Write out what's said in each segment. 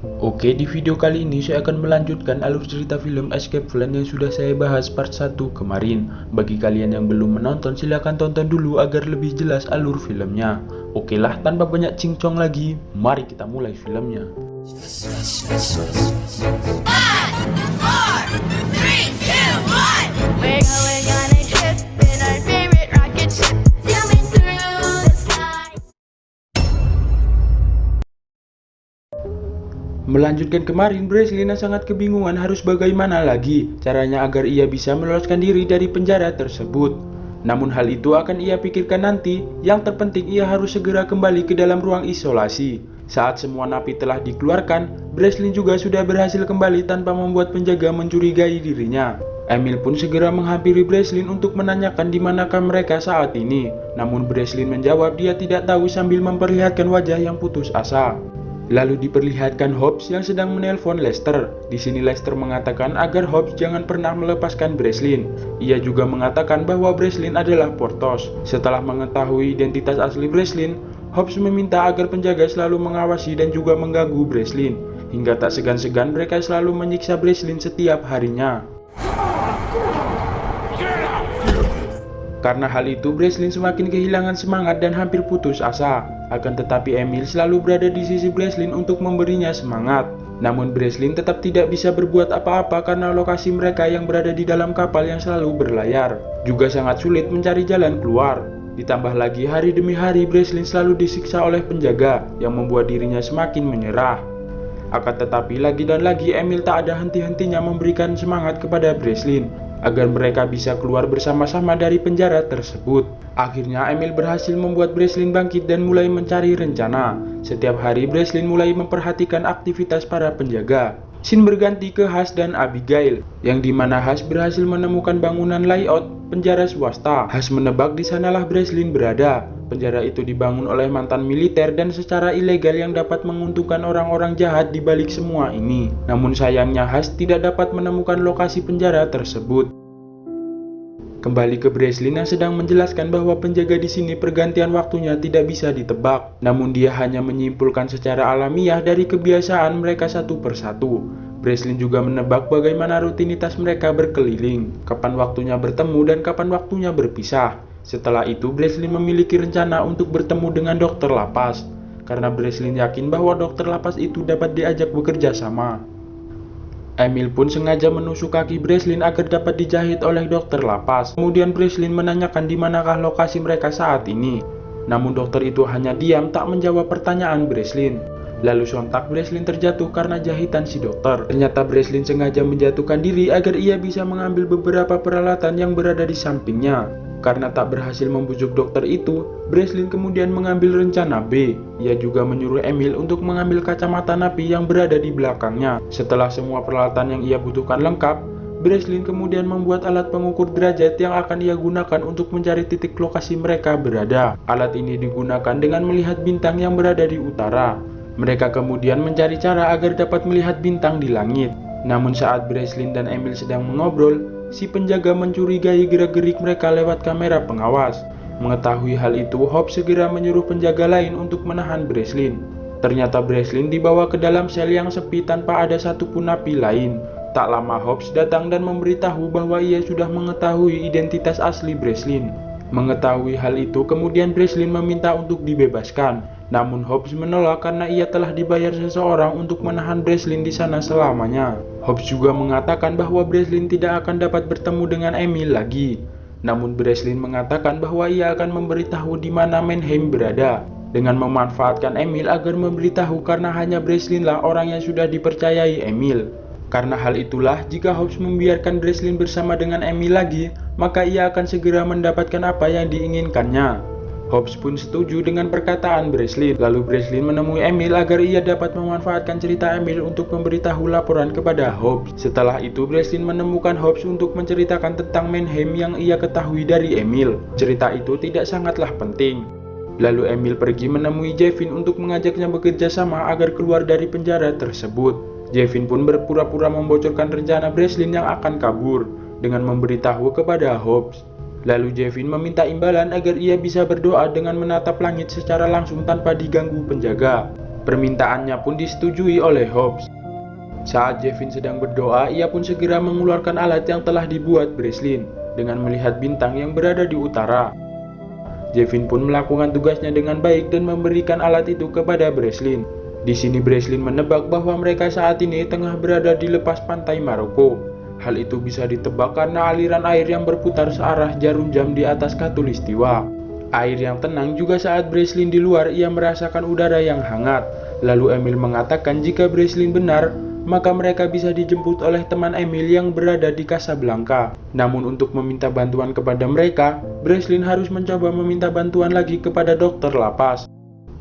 Oke, di video kali ini saya akan melanjutkan alur cerita film Escape Plan yang sudah saya bahas part 1 kemarin. Bagi kalian yang belum menonton, silahkan tonton dulu agar lebih jelas alur filmnya. Oke lah, tanpa banyak cincong lagi, mari kita mulai filmnya. 5, 4, 3, 2, 1. We're going on a trip in our favorite rocket ship, zooming through the sky. Melanjutkan kemarin, Breslina sangat kebingungan harus bagaimana lagi caranya agar ia bisa meloloskan diri dari penjara tersebut. Namun hal itu akan ia pikirkan nanti, yang terpenting ia harus segera kembali ke dalam ruang isolasi. Saat semua napi telah dikeluarkan, Breslin juga sudah berhasil kembali tanpa membuat penjaga mencurigai dirinya. Emil pun segera menghampiri Breslin untuk menanyakan di manakah mereka saat ini. Namun Breslin menjawab dia tidak tahu sambil memperlihatkan wajah yang putus asa. Lalu diperlihatkan Hobbs yang sedang menelpon Lester. Di sini Lester mengatakan agar Hobbs jangan pernah melepaskan Breslin. Ia juga mengatakan bahwa Breslin adalah Portos. Setelah mengetahui identitas asli Breslin, Hobbs meminta agar penjaga selalu mengawasi dan juga mengganggu Breslin. Hingga tak segan-segan mereka selalu menyiksa Breslin setiap harinya. Karena hal itu, Breslin semakin kehilangan semangat dan hampir putus asa. Akan tetapi Emil selalu berada di sisi Breslin untuk memberinya semangat. Namun Breslin tetap tidak bisa berbuat apa-apa karena lokasi mereka yang berada di dalam kapal yang selalu berlayar. Juga sangat sulit mencari jalan keluar. Ditambah lagi hari demi hari Breslin selalu disiksa oleh penjaga yang membuat dirinya semakin menyerah. Akan tetapi lagi dan lagi Emil tak ada henti-hentinya memberikan semangat kepada Breslin agar mereka bisa keluar bersama-sama dari penjara tersebut. Akhirnya Emil berhasil membuat Breslin bangkit dan mulai mencari rencana. Setiap hari Breslin mulai memperhatikan aktivitas para penjaga. Scene berganti ke Hush dan Abigail, yang dimana Hush berhasil menemukan bangunan layout penjara swasta. Hush menebak di sanalah Breslin berada. Penjara itu dibangun oleh mantan militer dan secara ilegal yang dapat menguntungkan orang-orang jahat di balik semua ini. Namun sayangnya Hush tidak dapat menemukan lokasi penjara tersebut. Kembali ke Breslin yang sedang menjelaskan bahwa penjaga di sini pergantian waktunya tidak bisa ditebak. Namun dia hanya menyimpulkan secara alamiah dari kebiasaan mereka satu persatu. Breslin juga menebak bagaimana rutinitas mereka berkeliling, kapan waktunya bertemu dan kapan waktunya berpisah. Setelah itu Breslin memiliki rencana untuk bertemu dengan dokter lapas, karena Breslin yakin bahwa dokter lapas itu dapat diajak bekerja sama. Emil pun sengaja menusuk kaki Breslin agar dapat dijahit oleh dokter lapas. Kemudian Breslin menanyakan di manakah lokasi mereka saat ini. Namun dokter itu hanya diam tak menjawab pertanyaan Breslin. Lalu sontak Breslin terjatuh karena jahitan si dokter. Ternyata Breslin sengaja menjatuhkan diri agar ia bisa mengambil beberapa peralatan yang berada di sampingnya. Karena tak berhasil membujuk dokter itu, Breslin kemudian mengambil rencana B. Ia juga menyuruh Emil untuk mengambil kacamata napi yang berada di belakangnya. Setelah semua peralatan yang ia butuhkan lengkap, Breslin kemudian membuat alat pengukur derajat yang akan ia gunakan untuk mencari titik lokasi mereka berada. Alat ini digunakan dengan melihat bintang yang berada di utara. Mereka kemudian mencari cara agar dapat melihat bintang di langit. Namun saat Breslin dan Emil sedang mengobrol, si penjaga mencurigai gerak-gerik mereka lewat kamera pengawas. Mengetahui hal itu, Hobbs segera menyuruh penjaga lain untuk menahan Breslin. Ternyata Breslin dibawa ke dalam sel yang sepi tanpa ada satupun napi lain. Tak lama Hobbs datang dan memberitahu bahwa ia sudah mengetahui identitas asli Breslin. Mengetahui hal itu, kemudian Breslin meminta untuk dibebaskan. Namun Hobbs menolak karena ia telah dibayar seseorang untuk menahan Breslin di sana selamanya. Hobbs juga mengatakan bahwa Breslin tidak akan dapat bertemu dengan Emil lagi. Namun Breslin mengatakan bahwa ia akan memberitahu di mana Mannheim berada, dengan memanfaatkan Emil agar memberitahu karena hanya Breslinlah orang yang sudah dipercayai Emil. Karena hal itulah, jika Hobbs membiarkan Breslin bersama dengan Emil lagi, maka ia akan segera mendapatkan apa yang diinginkannya. Hobbs pun setuju dengan perkataan Breslin. Lalu Breslin menemui Emil agar ia dapat memanfaatkan cerita Emil untuk memberitahu laporan kepada Hobbs. Setelah itu Breslin menemukan Hobbs untuk menceritakan tentang Mannheim yang ia ketahui dari Emil. Cerita itu tidak sangatlah penting. Lalu Emil pergi menemui Jevin untuk mengajaknya bekerja sama agar keluar dari penjara tersebut. Jevin pun berpura-pura membocorkan rencana Breslin yang akan kabur dengan memberitahu kepada Hobbs. Lalu Jevin meminta imbalan agar ia bisa berdoa dengan menatap langit secara langsung tanpa diganggu penjaga. Permintaannya pun disetujui oleh Hobbs. Saat Jevin sedang berdoa, ia pun segera mengeluarkan alat yang telah dibuat Breslin dengan melihat bintang yang berada di utara. Jevin pun melakukan tugasnya dengan baik dan memberikan alat itu kepada Breslin. Di sini Breslin menebak bahwa mereka saat ini tengah berada di lepas pantai Maroko. Hal itu bisa ditebak karena aliran air yang berputar searah jarum jam di atas khatulistiwa. Air yang tenang juga saat Breslin di luar ia merasakan udara yang hangat. Lalu Emil mengatakan jika Breslin benar, maka mereka bisa dijemput oleh teman Emil yang berada di Casablanca. Namun untuk meminta bantuan kepada mereka, Breslin harus mencoba meminta bantuan lagi kepada dokter lapas.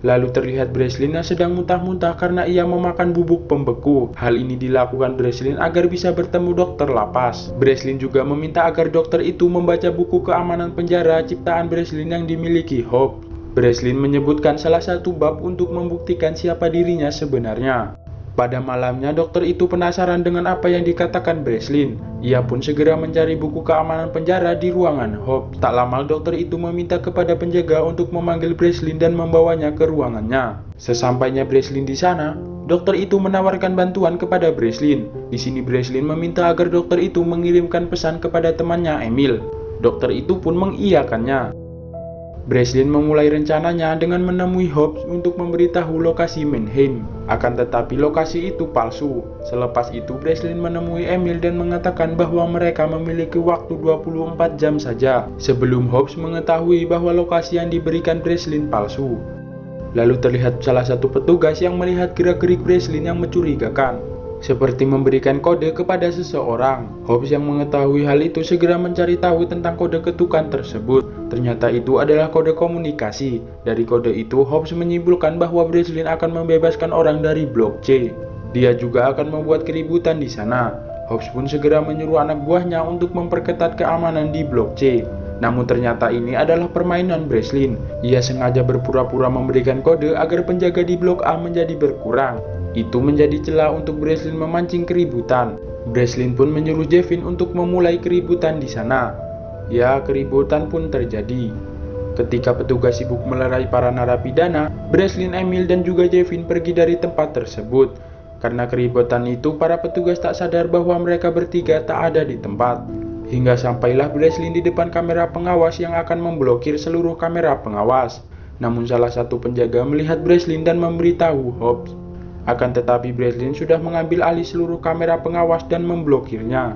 Lalu terlihat Breslin yang sedang muntah-muntah karena ia memakan bubuk pembeku. Hal ini dilakukan Breslin agar bisa bertemu dokter lapas. Breslin juga meminta agar dokter itu membaca buku keamanan penjara ciptaan Breslin yang dimiliki Hobbs. Breslin menyebutkan salah satu bab untuk membuktikan siapa dirinya sebenarnya. Pada malamnya dokter itu penasaran dengan apa yang dikatakan Breslin. Ia pun segera mencari buku keamanan penjara di ruangan Hobbs. Tak lama dokter itu meminta kepada penjaga untuk memanggil Breslin dan membawanya ke ruangannya. Sesampainya Breslin di sana, dokter itu menawarkan bantuan kepada Breslin. Di sini Breslin meminta agar dokter itu mengirimkan pesan kepada temannya Emil. Dokter itu pun mengiyakannya. Breslin memulai rencananya dengan menemui Hobbs untuk memberitahu lokasi Mannheim. Akan tetapi lokasi itu palsu. Selepas itu Breslin menemui Emil dan mengatakan bahwa mereka memiliki waktu 24 jam saja sebelum Hobbs mengetahui bahwa lokasi yang diberikan Breslin palsu. Lalu terlihat salah satu petugas yang melihat gerak-gerik Breslin yang mencurigakan, seperti memberikan kode kepada seseorang. Hobbs yang mengetahui hal itu segera mencari tahu tentang kode ketukan tersebut. Ternyata itu adalah kode komunikasi. Dari kode itu, Hobbs menyimpulkan bahwa Breslin akan membebaskan orang dari blok C. Dia juga akan membuat keributan di sana. Hobbs pun segera menyuruh anak buahnya untuk memperketat keamanan di blok C. Namun ternyata ini adalah permainan Breslin. Ia sengaja berpura-pura memberikan kode agar penjaga di blok A menjadi berkurang. Itu menjadi celah untuk Breslin memancing keributan. Breslin pun menyuruh Jevin untuk memulai keributan di sana. Ya, keributan pun terjadi. Ketika petugas sibuk melerai para narapidana, Breslin, Emil, dan juga Jevin pergi dari tempat tersebut. Karena keributan itu, para petugas tak sadar bahwa mereka bertiga tak ada di tempat. Hingga sampailah Breslin di depan kamera pengawas yang akan memblokir seluruh kamera pengawas. Namun salah satu penjaga melihat Breslin dan memberitahu Hobbs. Akan tetapi Breslin sudah mengambil alih seluruh kamera pengawas dan memblokirnya.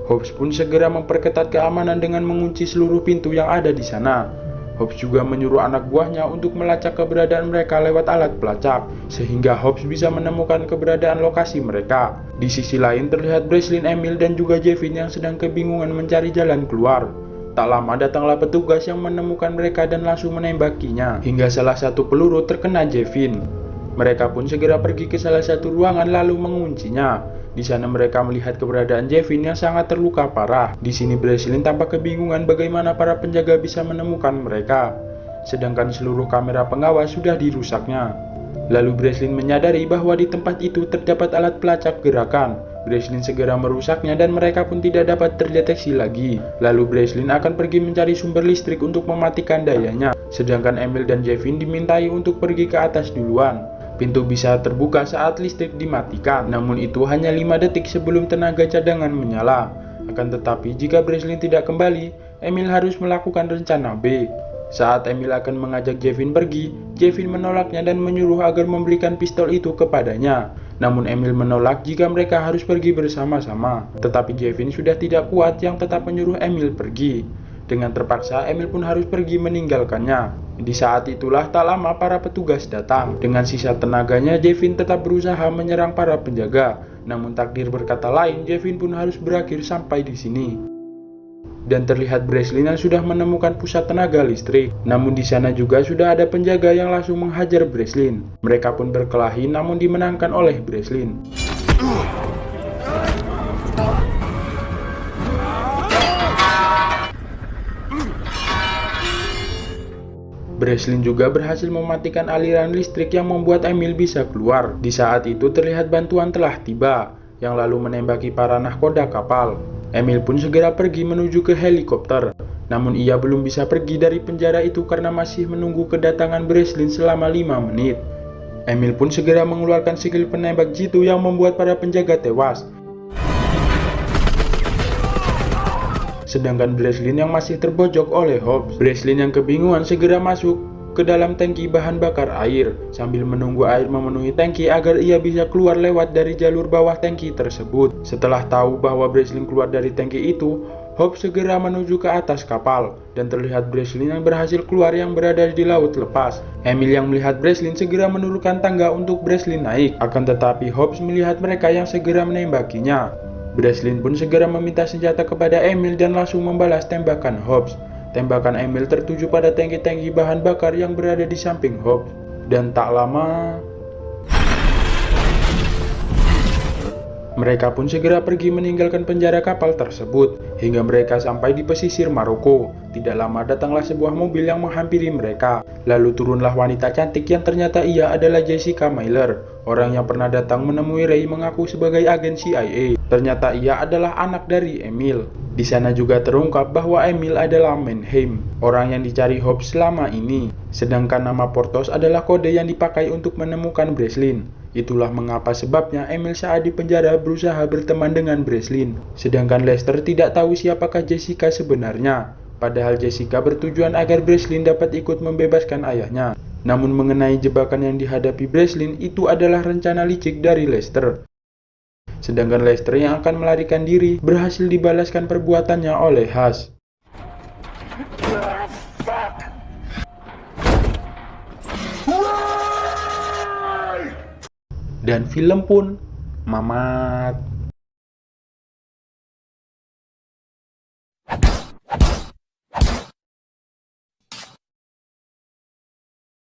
Hobbs pun segera memperketat keamanan dengan mengunci seluruh pintu yang ada di sana. Hobbs juga menyuruh anak buahnya untuk melacak keberadaan mereka lewat alat pelacak, sehingga Hobbs bisa menemukan keberadaan lokasi mereka. Di sisi lain terlihat Breslin, Emil, dan juga Jevin yang sedang kebingungan mencari jalan keluar. Tak lama datanglah petugas yang menemukan mereka dan langsung menembakinya, hingga salah satu peluru terkena Jevin. Mereka pun segera pergi ke salah satu ruangan lalu menguncinya. Di sana mereka melihat keberadaan Jevin yang sangat terluka parah. Di sini Breslin tampak kebingungan bagaimana para penjaga bisa menemukan mereka, sedangkan seluruh kamera pengawas sudah dirusaknya. Lalu Breslin menyadari bahwa di tempat itu terdapat alat pelacak gerakan. Breslin segera merusaknya dan mereka pun tidak dapat terdeteksi lagi. Lalu Breslin akan pergi mencari sumber listrik untuk mematikan dayanya, sedangkan Emil dan Jevin dimintai untuk pergi ke atas duluan. Pintu bisa terbuka saat listrik dimatikan, namun itu hanya 5 detik sebelum tenaga cadangan menyala. Akan tetapi jika Breslin tidak kembali, Emil harus melakukan rencana B. Saat Emil akan mengajak Jevin pergi, Jevin menolaknya dan menyuruh agar memberikan pistol itu kepadanya. Namun Emil menolak jika mereka harus pergi bersama-sama. Tetapi Jevin sudah tidak kuat yang tetap menyuruh Emil pergi. Dengan terpaksa, Emil pun harus pergi meninggalkannya. Di saat itulah tak lama para petugas datang. Dengan sisa tenaganya, Jevin tetap berusaha menyerang para penjaga. Namun takdir berkata lain, Jevin pun harus berakhir sampai di sini. Dan terlihat Breslin yang sudah menemukan pusat tenaga listrik. Namun di sana juga sudah ada penjaga yang langsung menghajar Breslin. Mereka pun berkelahi namun dimenangkan oleh Breslin. Breslin juga berhasil mematikan aliran listrik yang membuat Emil bisa keluar. Di saat itu terlihat bantuan telah tiba, yang lalu menembaki para nahkoda kapal. Emil pun segera pergi menuju ke helikopter. Namun ia belum bisa pergi dari penjara itu karena masih menunggu kedatangan Breslin selama 5 menit. Emil pun segera mengeluarkan skill penembak jitu yang membuat para penjaga tewas. Sedangkan Breslin yang masih terbojok oleh Hobbs. Breslin yang kebingungan segera masuk ke dalam tangki bahan bakar air sambil menunggu air memenuhi tangki agar ia bisa keluar lewat dari jalur bawah tangki tersebut. Setelah tahu bahwa Breslin keluar dari tangki itu, Hobbs segera menuju ke atas kapal dan terlihat Breslin yang berhasil keluar yang berada di laut lepas. Emil yang melihat Breslin segera menurunkan tangga untuk Breslin naik, akan tetapi Hobbs melihat mereka yang segera menembakinya. Breslin pun segera meminta senjata kepada Emil dan langsung membalas tembakan Hobbs. Tembakan Emil tertuju pada tangki-tangki bahan bakar yang berada di samping Hobbs. Dan tak lama, mereka pun segera pergi meninggalkan penjara kapal tersebut hingga mereka sampai di pesisir Maroko. Tidak lama datanglah sebuah mobil yang menghampiri mereka. Lalu turunlah wanita cantik yang ternyata ia adalah Jessica Miller, orang yang pernah datang menemui Ray mengaku sebagai agen CIA. Ternyata ia adalah anak dari Emil. Di sana juga terungkap bahwa Emil adalah Mannheim, orang yang dicari Hobbs selama ini. Sedangkan nama Porthos adalah kode yang dipakai untuk menemukan Breslin. Itulah mengapa sebabnya Emil saat di penjara berusaha berteman dengan Breslin. Sedangkan Lester tidak tahu siapakah Jessica sebenarnya. Padahal Jessica bertujuan agar Breslin dapat ikut membebaskan ayahnya. Namun mengenai jebakan yang dihadapi Breslin itu adalah rencana licik dari Lester. Sedangkan Lester yang akan melarikan diri berhasil dibalaskan perbuatannya oleh Hush. Dan film pun mamat.